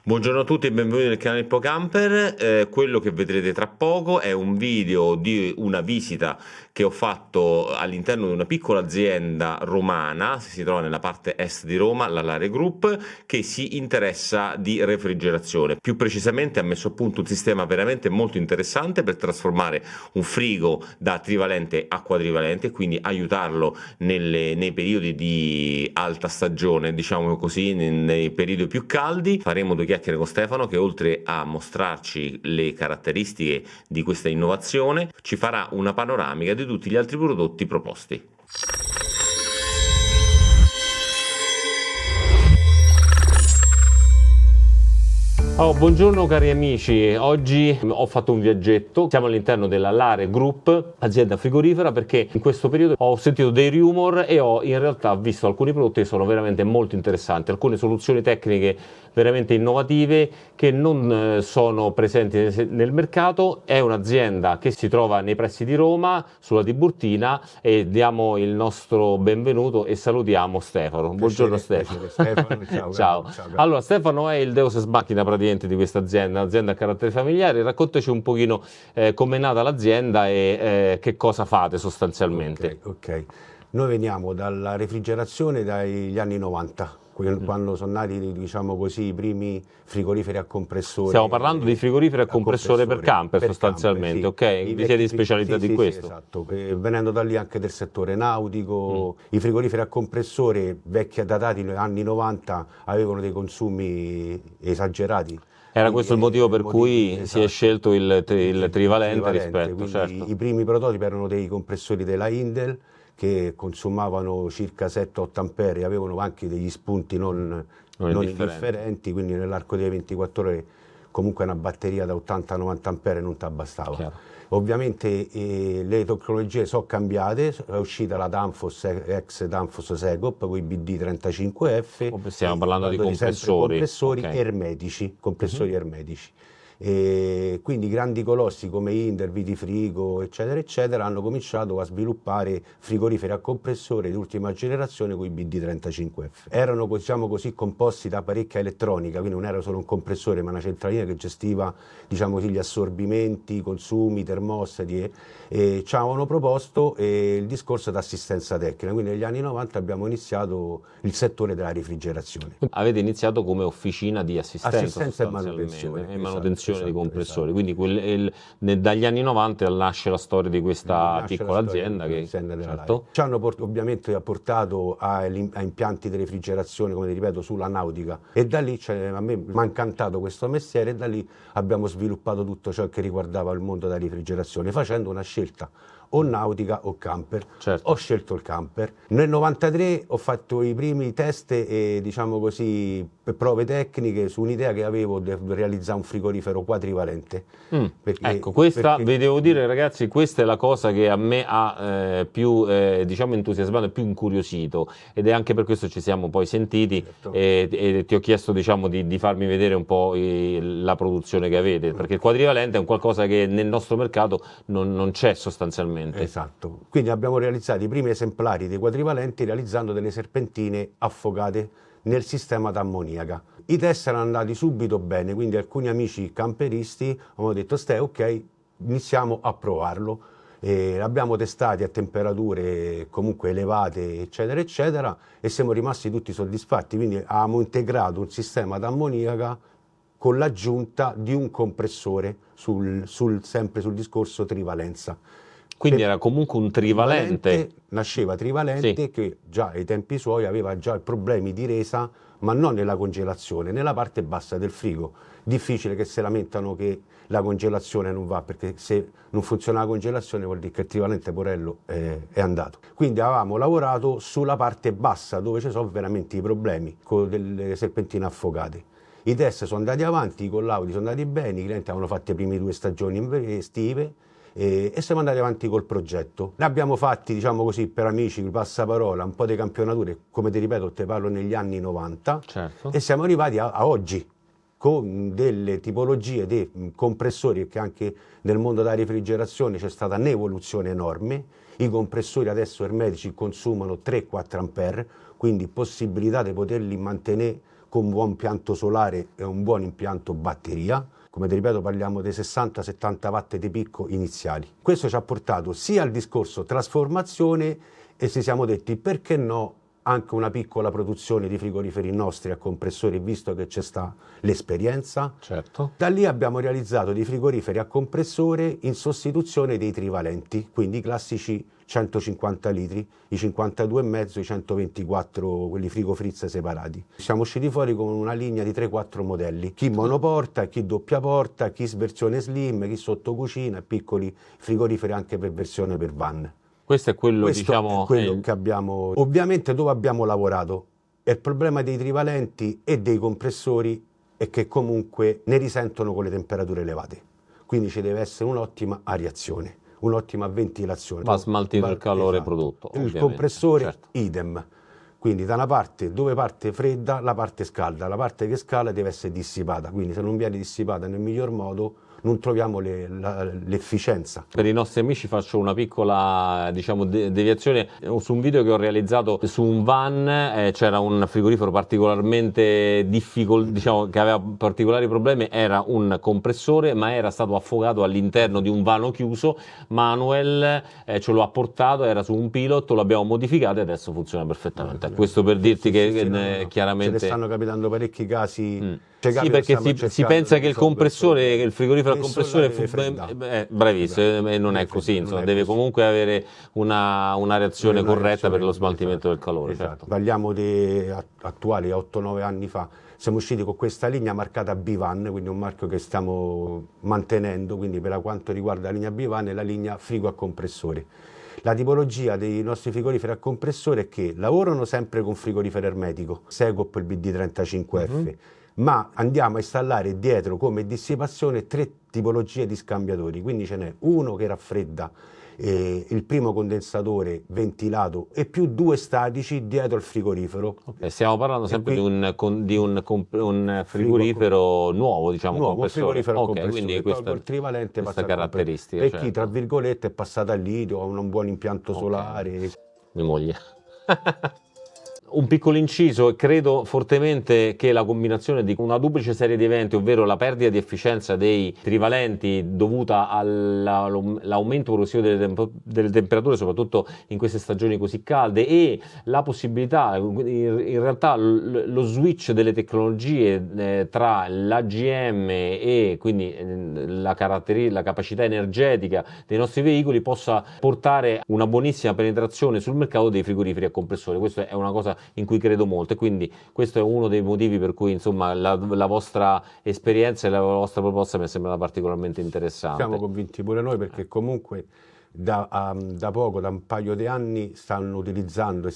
Buongiorno a tutti e benvenuti nel canale Ippocamper. Quello che vedrete tra poco è un video di una visita che ho fatto all'interno di una piccola azienda romana, si trova nella parte est di Roma, la Lare Group, che si interessa di refrigerazione. Più precisamente ha messo a punto un sistema veramente molto interessante per trasformare un frigo da trivalente a quadrivalente, quindi aiutarlo nei periodi di alta stagione, diciamo così, nei periodi più caldi. Faremo due chiacchiere con Stefano che, oltre a mostrarci le caratteristiche di questa innovazione, ci farà una panoramica di tutti gli altri prodotti proposti. Buongiorno cari amici, oggi ho fatto un viaggetto, siamo all'interno della Lare Group, azienda frigorifera, perché in questo periodo ho sentito dei rumor e ho in realtà visto alcuni prodotti che sono veramente molto interessanti, alcune soluzioni tecniche veramente innovative che non sono presenti nel mercato. È un'azienda che si trova nei pressi di Roma, sulla Tiburtina, e diamo il nostro benvenuto e salutiamo Stefano. Buongiorno Stefano. Stefano. Ciao. Allora, Stefano è il deus ex machina praticamente di questa azienda, un'azienda a carattere familiare. Raccontaci un pochino com'è nata l'azienda e che cosa fate sostanzialmente. Ok. Noi veniamo dalla refrigerazione dagli anni 90. Quando sono nati, diciamo così, i primi frigoriferi a compressore. Stiamo parlando di frigoriferi a compressore per camper sostanzialmente, camper, sì. Ok? Vi siete specializzati in questo? Sì, esatto, venendo da lì anche del settore nautico. I frigoriferi a compressore vecchi, datati negli anni 90, avevano dei consumi esagerati. Era questo il motivo per cui esatto, si è scelto il trivalente rispetto, certo. I primi prototipi erano dei compressori della Indel, che consumavano circa 7-8 ampere e avevano anche degli spunti non indifferenti, quindi nell'arco delle 24 ore comunque una batteria da 80-90 ampere non ti abbastava. Chiaro. Ovviamente le tecnologie sono cambiate, è uscita la Danfoss, ex Danfoss Secop con i BD35F. Stiamo parlando di compressori. Compressori ermetici, ermetici. E quindi grandi colossi come Indel, Vitifrigo, eccetera, eccetera, hanno cominciato a sviluppare frigoriferi a compressore di ultima generazione con i BD35F. Erano, diciamo così, composti da parecchia elettronica, quindi non era solo un compressore, ma una centralina che gestiva, diciamo così, gli assorbimenti, i consumi, i termostati, e ci avevano proposto il discorso d'assistenza tecnica. Quindi negli anni 90 abbiamo iniziato il settore della refrigerazione. Avete iniziato come officina di assistenza e manutenzione. Di compressori, quindi dagli anni 90 nasce la storia di questa piccola azienda che certo. Ci hanno ovviamente portato a impianti di refrigerazione, come ti ripeto, sulla nautica, e da lì a me mi ha incantato questo mestiere e da lì abbiamo sviluppato tutto ciò che riguardava il mondo della refrigerazione, facendo una scelta o nautica o camper. Certo. Ho scelto il camper. Nel 93 ho fatto i primi test e, diciamo così, prove tecniche su un'idea che avevo di realizzare un frigorifero quadrivalente. Ecco, vi devo dire ragazzi, questa è la cosa che a me ha più diciamo entusiasmato e più incuriosito, ed è anche per questo ci siamo poi sentiti, certo. e ti ho chiesto, diciamo, di farmi vedere un po' la produzione che avete, perché il quadrivalente è un qualcosa che nel nostro mercato non c'è sostanzialmente. Esatto, quindi abbiamo realizzato i primi esemplari dei quadrivalenti realizzando delle serpentine affocate nel sistema d'ammoniaca. I test erano andati subito bene, quindi alcuni amici camperisti hanno detto ok, iniziamo a provarlo. Abbiamo testati a temperature comunque elevate, eccetera, eccetera, e siamo rimasti tutti soddisfatti, quindi abbiamo integrato un sistema d'ammoniaca con l'aggiunta di un compressore sempre sul discorso trivalenza. Quindi era comunque un trivalente. Nasceva trivalente, sì. Che già ai tempi suoi aveva già problemi di resa, ma non nella congelazione, nella parte bassa del frigo. Difficile che si lamentano che la congelazione non va, perché se non funziona la congelazione vuol dire che il trivalente porello è andato. Quindi avevamo lavorato sulla parte bassa, dove ci sono veramente i problemi, con delle serpentine affocate. I test sono andati avanti, i collaudi sono andati bene, i clienti avevano fatto le prime 2 stagioni estive, e siamo andati avanti col progetto. Ne abbiamo fatti, diciamo così, per amici, passaparola, un po' di campionature, come ti ripeto, te parlo negli anni 90, certo. E siamo arrivati a oggi, con delle tipologie di compressori che anche nel mondo della refrigerazione c'è stata un'evoluzione enorme. I compressori adesso ermetici consumano 3-4 ampere, quindi possibilità di poterli mantenere con un buon impianto solare e un buon impianto batteria. Come ti ripeto, parliamo dei 60-70 watt di picco iniziali. Questo ci ha portato sia al discorso trasformazione e ci siamo detti perché no anche una piccola produzione di frigoriferi nostri a compressori, visto che c'è sta l'esperienza. Certo. Da lì abbiamo realizzato dei frigoriferi a compressore in sostituzione dei trivalenti, quindi i classici 150 litri, i 52,5, i 124, quelli frigo frizz separati. Siamo usciti fuori con una linea di 3-4 modelli, chi monoporta, chi doppia porta, chi versione slim, chi sottocucina, piccoli frigoriferi anche per versione per van. Questo è quello, Questo diciamo, è quello che abbiamo. Ovviamente dove abbiamo lavorato è il problema dei trivalenti e dei compressori è che comunque ne risentono con le temperature elevate, quindi ci deve essere un'ottima areazione, un'ottima ventilazione. Va smaltito il calore esatto. prodotto. Il ovviamente. compressore Certo. idem, quindi da una parte dove parte fredda la parte scalda, la parte che scala deve essere dissipata, quindi se non viene dissipata nel miglior modo non troviamo l'efficienza. Per i nostri amici faccio una piccola, diciamo, deviazione. Su un video che ho realizzato su un van c'era un frigorifero particolarmente diciamo, che aveva particolari problemi, era un compressore ma era stato affogato all'interno di un vano chiuso. Manuel ce lo ha portato, era su un pilot, lo abbiamo modificato e adesso funziona perfettamente. Questo per dirti che chiaramente... Ce ne stanno capitando parecchi casi. Sì, perché si pensa che il compressore, il frigorifero a compressore bravissimo, e non è così, insomma, deve comunque avere una reazione corretta per lo smaltimento del calore. Esatto. Certo. Parliamo di attuali, 8-9 anni fa, siamo usciti con questa linea marcata B-Van, quindi un marchio che stiamo mantenendo, quindi per quanto riguarda la linea B-Van è la linea frigo a compressore. La tipologia dei nostri frigoriferi a compressore è che lavorano sempre con frigorifero ermetico, Segop il BD35F, ma andiamo a installare dietro come dissipazione 3 tipologie di scambiatori, quindi ce n'è uno che raffredda il primo condensatore ventilato e più 2 statici dietro il frigorifero. Okay, stiamo parlando sempre di un frigorifero nuovo, diciamo, nuovo, frigorifero a compressore, quindi questa trivalente questa caratteristica. E certo. chi tra virgolette è passata al litio, ha un buon impianto solare. Mia moglie. Un piccolo inciso, credo fortemente che la combinazione di una duplice serie di eventi, ovvero la perdita di efficienza dei trivalenti dovuta all'aumento progressivo delle temperature, soprattutto in queste stagioni così calde, e la possibilità, in realtà lo switch delle tecnologie tra l'AGM e quindi la capacità energetica dei nostri veicoli possa portare una buonissima penetrazione sul mercato dei frigoriferi a compressore. Questa è una cosa in cui credo molto e quindi questo è uno dei motivi per cui, insomma, la vostra esperienza e la vostra proposta mi è sembrata particolarmente interessante. Siamo convinti pure noi, perché comunque da poco, da un paio di anni, stiamo utilizzando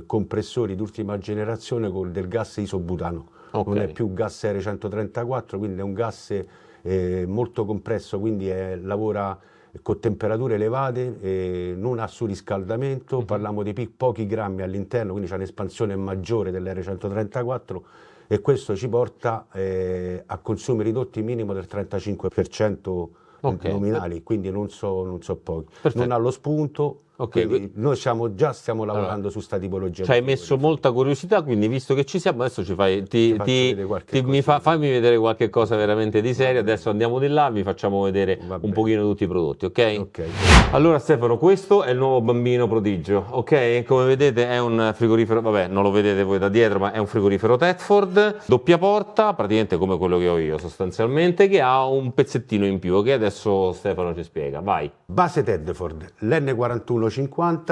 compressori d'ultima generazione con del gas isobutano. Okay. Non è più gas R134, quindi è un gas molto compresso, quindi lavora con temperature elevate, non ha surriscaldamento, parliamo di pochi grammi all'interno, quindi c'è un'espansione maggiore dell'R134 e questo ci porta a consumi ridotti minimo del 35% nominali, quindi non so pochi. Perfetto. Non ha lo spunto. Okay. Noi stiamo lavorando su sta tipologia. Ci hai messo molta curiosità, quindi visto che ci siamo adesso fammi vedere qualche cosa veramente di serio. Adesso andiamo di là, vi facciamo vedere un pochino tutti i prodotti, ok? Allora Stefano, questo è il nuovo bambino prodigio, ok? Come vedete è un frigorifero, vabbè non lo vedete voi da dietro, ma è un frigorifero Tedford, doppia porta, praticamente come quello che ho io sostanzialmente, che ha un pezzettino in più che adesso Stefano ci spiega, vai. Base Tedford, l'N4150,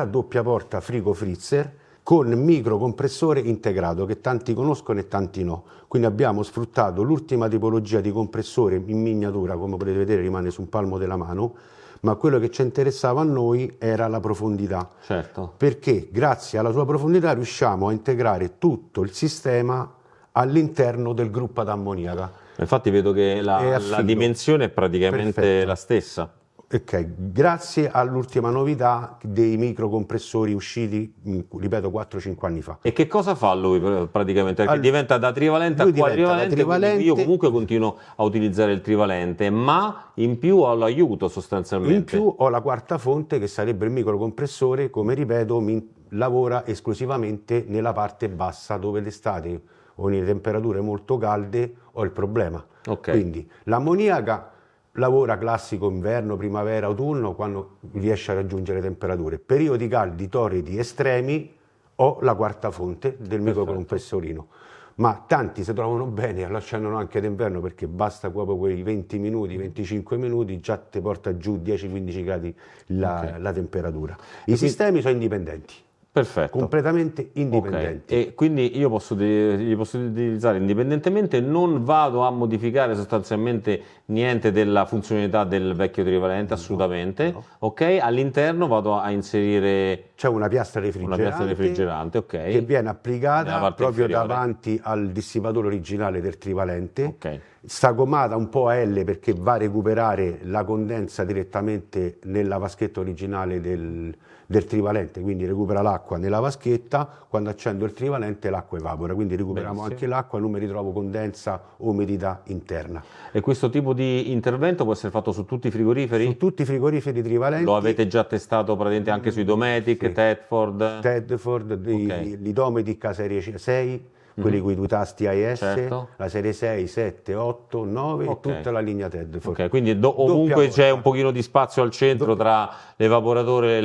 doppia porta frigo freezer con microcompressore integrato, che tanti conoscono e tanti no. Quindi abbiamo sfruttato l'ultima tipologia di compressore in miniatura, come potete vedere rimane su un palmo della mano, ma quello che ci interessava a noi era la profondità. Certo. Perché grazie alla sua profondità riusciamo a integrare tutto il sistema all'interno del gruppo ad ammoniaca. Infatti vedo che la dimensione è praticamente la stessa. Ok, grazie all'ultima novità dei microcompressori usciti, ripeto, 4-5 anni fa. E che cosa fa lui praticamente? Perché diventa da trivalente a quadrivalente, io comunque continuo a utilizzare il trivalente, ma in più ho l'aiuto sostanzialmente. In più ho la quarta fonte, che sarebbe il microcompressore, come ripeto, lavora esclusivamente nella parte bassa, dove d'estate o nelle temperature molto calde ho il problema. Ok. Quindi l'ammoniaca lavora classico inverno, primavera, autunno, quando riesce a raggiungere temperature. Periodi caldi, torridi, estremi, ho la quarta fonte del microcompressorino. Ma tanti si trovano bene, lo accendono anche d'inverno perché basta proprio quei 20 minuti, 25 minuti, già ti porta giù 10-15 gradi la temperatura. I sistemi sono indipendenti. Perfetto. Completamente indipendenti. Okay. E quindi io li posso utilizzare indipendentemente, non vado a modificare sostanzialmente niente della funzionalità del vecchio trivalente, assolutamente. No. Ok, all'interno vado a inserire c'è una piastra refrigerante, ok, che viene applicata proprio inferiore, davanti al dissipatore originale del trivalente. Ok. Sagomata un po' a L perché va a recuperare la condensa direttamente nella vaschetta originale del trivalente, quindi recupera l'acqua nella vaschetta, quando accendo il trivalente l'acqua evapora, quindi recuperiamo anche l'acqua, non mi ritrovo condensa o umidità interna. E questo tipo di intervento può essere fatto su tutti i frigoriferi? Su tutti i frigoriferi trivalenti. Lo avete già testato praticamente anche sui Dometic, Sì. Tedford? Gli Dometic a serie 6, quelli con i due tasti AES, Certo. la serie 6, 7, 8, 9 e tutta la linea Tedford. Ok, quindi ovunque c'è un pochino di spazio al centro tra l'evaporatore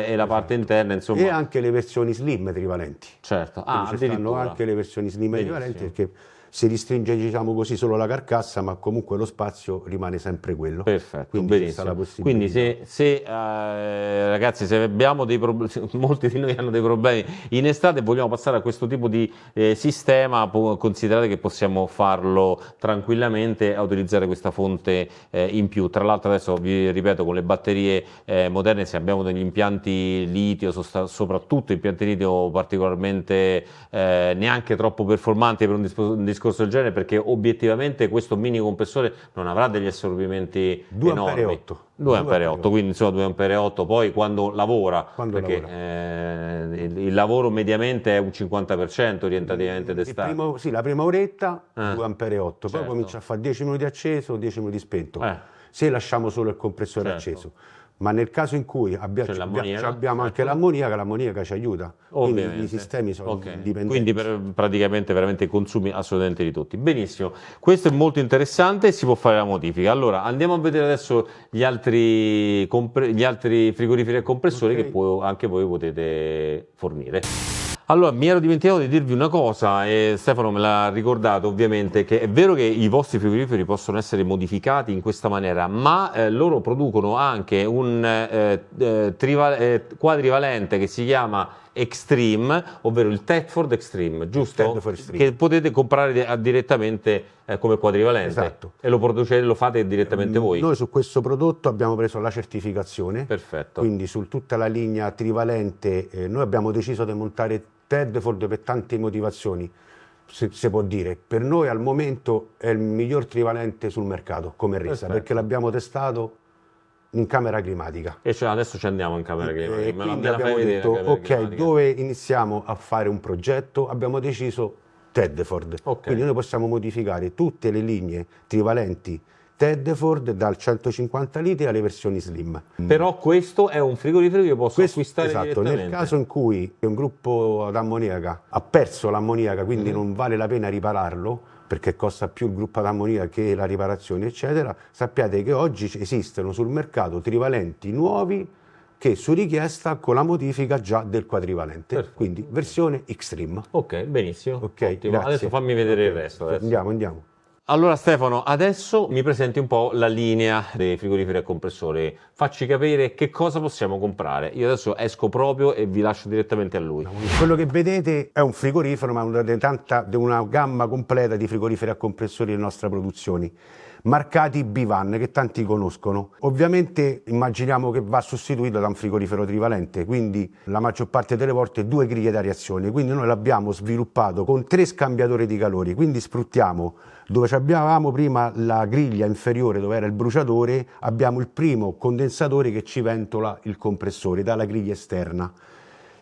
e la parte interna, insomma. E anche le versioni slim trivalenti. Certo, Ci stanno anche le versioni slim trivalenti perché si ristringe, diciamo così, solo la carcassa, ma comunque lo spazio rimane sempre quello. Perfetto, quindi benissimo. Quindi ragazzi, se abbiamo dei problemi, molti di noi hanno dei problemi in estate e vogliamo passare a questo tipo di sistema, considerate che possiamo farlo tranquillamente a utilizzare questa fonte in più. Tra l'altro adesso vi ripeto, con le batterie moderne, se abbiamo degli impianti litio, soprattutto impianti litio particolarmente neanche troppo performanti per un discorso del genere, perché obiettivamente questo mini compressore non avrà degli assorbimenti 2 enormi. ampere 8. 2 ampere 8, quindi insomma 2 ampere 8 poi quando lavora, perché il lavoro mediamente è un 50% orientativamente d'estate. La prima oretta 2 ampere 8, certo. Poi comincia a fare 10 minuti acceso, 10 minuti spento, se lasciamo solo il compressore acceso. Ma nel caso in cui abbiamo anche l'ammoniaca ci aiuta. Ovviamente. Quindi i sistemi sono indipendenti. Quindi praticamente veramente consumi assolutamente ridotti. Benissimo, questo è molto interessante e si può fare la modifica. Allora andiamo a vedere adesso gli altri frigoriferi e compressori che anche voi potete fornire. Allora, mi ero dimenticato di dirvi una cosa e Stefano me l'ha ricordato ovviamente, che è vero che i vostri frigoriferi possono essere modificati in questa maniera, ma loro producono anche un quadrivalente che si chiama Extreme, ovvero il Tedford Extreme, giusto? Che potete comprare direttamente come quadrivalente. Esatto. E lo fate direttamente voi? Noi su questo prodotto abbiamo preso la certificazione. Perfetto. Quindi su tutta la linea trivalente noi abbiamo deciso di montare Tedford per tante motivazioni, si può dire. Per noi al momento è il miglior trivalente sul mercato come resa, perché l'abbiamo testato in camera climatica. E adesso ci andiamo in camera climatica. E quindi abbiamo detto, ok, dove iniziamo a fare un progetto? Abbiamo deciso Tedford. Quindi noi possiamo modificare tutte le linee trivalenti Tedford dal 150 litri alle versioni slim. Però questo è un frigorifero che io posso acquistare direttamente. Nel caso in cui un gruppo d'ammoniaca ha perso l'ammoniaca, quindi non vale la pena ripararlo, perché costa più il gruppo d'ammoniaca che la riparazione, eccetera, sappiate che oggi esistono sul mercato trivalenti nuovi che su richiesta con la modifica già del quadrivalente, quindi versione Extreme. Ok, benissimo. Ottimo. Adesso fammi vedere il resto. Andiamo. Allora Stefano, adesso mi presenti un po' la linea dei frigoriferi a compressore, facci capire che cosa possiamo comprare. Io adesso esco proprio e vi lascio direttamente a lui. Quello che vedete è un frigorifero, ma di una gamma completa di frigoriferi a compressori delle nostre produzioni, marcati Bivan, che tanti conoscono. Ovviamente immaginiamo che va sostituito da un frigorifero trivalente, quindi la maggior parte delle volte 2 griglie d'areazione, quindi noi l'abbiamo sviluppato con 3 scambiatori di calori, quindi sfruttiamo dove avevamo prima la griglia inferiore dove era il bruciatore, abbiamo il primo condensatore che ci ventola il compressore dalla griglia esterna.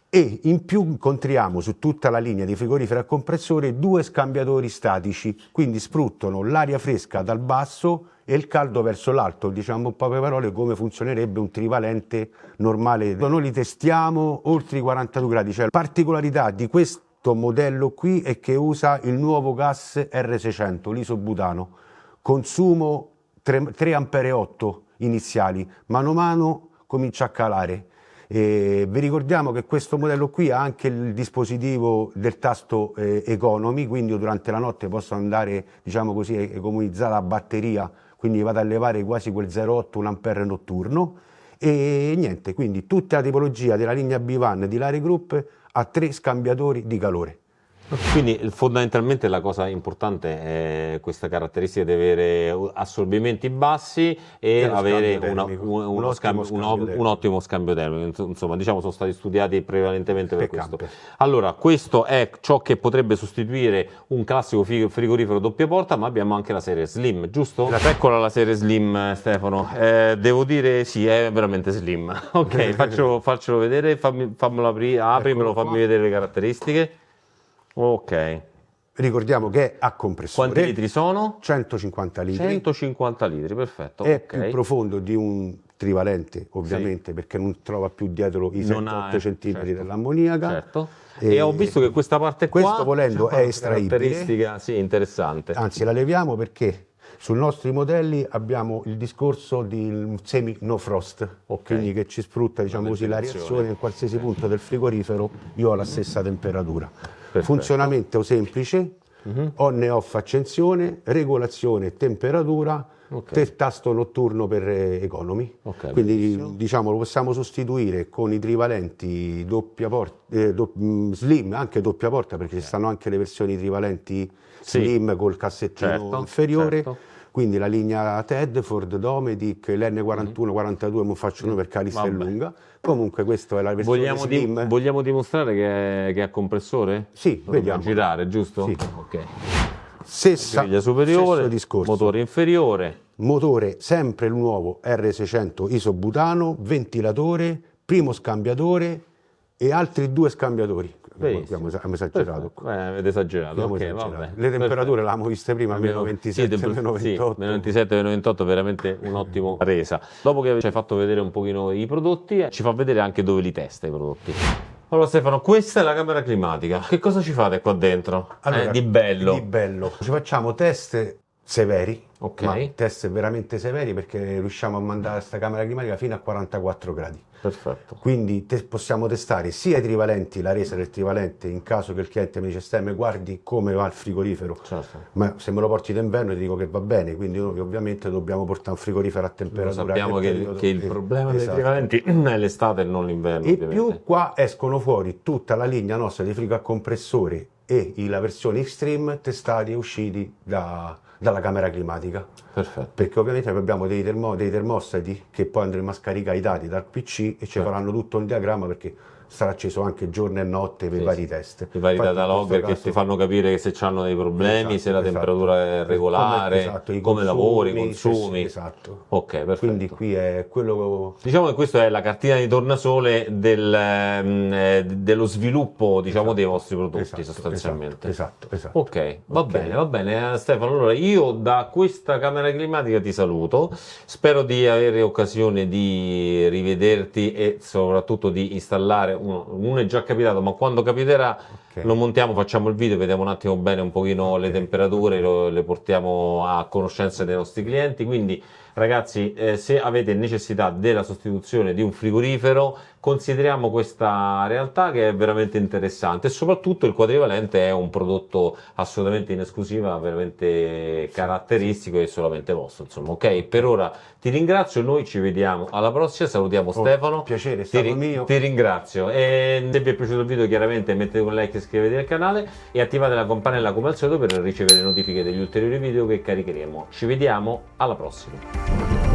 E in più incontriamo su tutta la linea di frigoriferi a compressore 2 scambiatori statici, quindi sfruttano l'aria fresca dal basso e il caldo verso l'alto, diciamo in poche parole come funzionerebbe un trivalente normale. Noi li testiamo oltre i 42 gradi, cioè la particolarità di questo questo modello qui è che usa il nuovo gas R600, l'isobutano, consumo 3 ampere 8 iniziali, mano a mano comincia a calare. Vi ricordiamo che questo modello qui ha anche il dispositivo del tasto economy, quindi io durante la notte posso andare, diciamo così, a economizzare la batteria, quindi vado a levare quasi quel 0,8 un ampere notturno. E niente, quindi tutta la tipologia della linea B-Van di Lary Group ha 3 scambiatori di calore. Quindi fondamentalmente la cosa importante è questa caratteristica di avere assorbimenti bassi e avere un ottimo scambio termico. Insomma, diciamo sono stati studiati prevalentemente per questo. Allora, questo è ciò che potrebbe sostituire un classico frigorifero doppia porta, ma abbiamo anche la serie Slim, giusto? Eccola la serie Slim, Stefano. Devo dire sì, è veramente slim. Ok, faccelo vedere, fammelo aprire, aprimelo, fammi vedere le caratteristiche. Ok. Ricordiamo che è a compressore. Quanti litri sono? 150 litri. 150 litri, perfetto. È più profondo di un trivalente, ovviamente, perché non trova più dietro i 7-8 centimetri dell'ammoniaca. Certo. E ho visto che questa parte qua, questo volendo è estraibile. Caratteristica, sì, interessante. Anzi, la leviamo perché sui nostri modelli abbiamo il discorso di semi no frost, quindi che ci sfrutta, diciamo così, la reazione in qualsiasi punto del frigorifero, io ho la stessa temperatura. Perfetto. Funzionamento semplice, on e off accensione, regolazione temperatura, tasto notturno per economy. Quindi diciamo lo possiamo sostituire con i trivalenti doppia porta, slim, anche doppia porta, perché ci stanno anche le versioni trivalenti slim col cassettino inferiore. Certo. Quindi la linea TED, Ford Domedic, l'N41, 42, non faccio uno perché la lista è lunga. Comunque questa è la versione slim. Vogliamo dimostrare che è compressore? Sì, vediamo. Girare, giusto? Sì. Ok. Griglia superiore, motore inferiore. Motore sempre il nuovo R600 isobutano, ventilatore, primo scambiatore e altri 2 scambiatori. Abbiamo esagerato. Avete esagerato. Vabbè. Le temperature l'abbiamo viste prima, meno 27, meno 28. Meno 27, meno 28, veramente un'ottima resa. Dopo che ci hai fatto vedere un pochino i prodotti, ci fa vedere anche dove li testa i prodotti. Allora Stefano, questa è la camera climatica. Che cosa ci fate qua dentro? Allora, di bello. Di bello. Ci facciamo test severi, ma test veramente severi, perché riusciamo a mandare questa camera climatica fino a 44 gradi. Perfetto. Quindi possiamo testare sia i trivalenti, la resa del trivalente, in caso che il cliente mi dice Stem, guardi come va il frigorifero, ma se me lo porti d'inverno ti dico che va bene, quindi noi ovviamente dobbiamo portare un frigorifero a temperatura. Sappiamo che il problema dei trivalenti è l'estate e non l'inverno. E più qua escono fuori tutta la linea nostra di frigo a compressore e la versione Extreme testati e usciti dalla camera climatica. Perfetto. Perché ovviamente abbiamo dei termostati che poi andremo a scaricare i dati dal PC e ci faranno tutto un diagramma, perché sarà acceso anche giorno e notte per i vari test. I vari data logger che ti fanno capire se hanno dei problemi, se la temperatura è regolare, come lavori, i consumi. Esatto. Ok, perfetto. Quindi qui è quello. Diciamo che questa è la cartina di tornasole dello sviluppo, diciamo, dei vostri prodotti, sostanzialmente. Esatto. Ok, va bene Stefano. Allora io da questa camera climatica ti saluto. Spero di avere occasione di rivederti e soprattutto di installare uno è già capitato, ma quando capiterà lo montiamo, facciamo il video, vediamo un attimo bene un pochino le temperature, le portiamo a conoscenza dei nostri clienti. Quindi ragazzi, se avete necessità della sostituzione di un frigorifero, consideriamo questa realtà che è veramente interessante, e soprattutto il quadrivalente è un prodotto assolutamente in esclusiva, veramente caratteristico e solamente vostro, insomma. Ok, per ora ti ringrazio, noi ci vediamo alla prossima, salutiamo Stefano. Piacere, è stato mio. Ti ringrazio, e se vi è piaciuto il video chiaramente mettete un like, iscrivetevi al canale e attivate la campanella come al solito per ricevere notifiche degli ulteriori video che caricheremo. Ci vediamo alla prossima.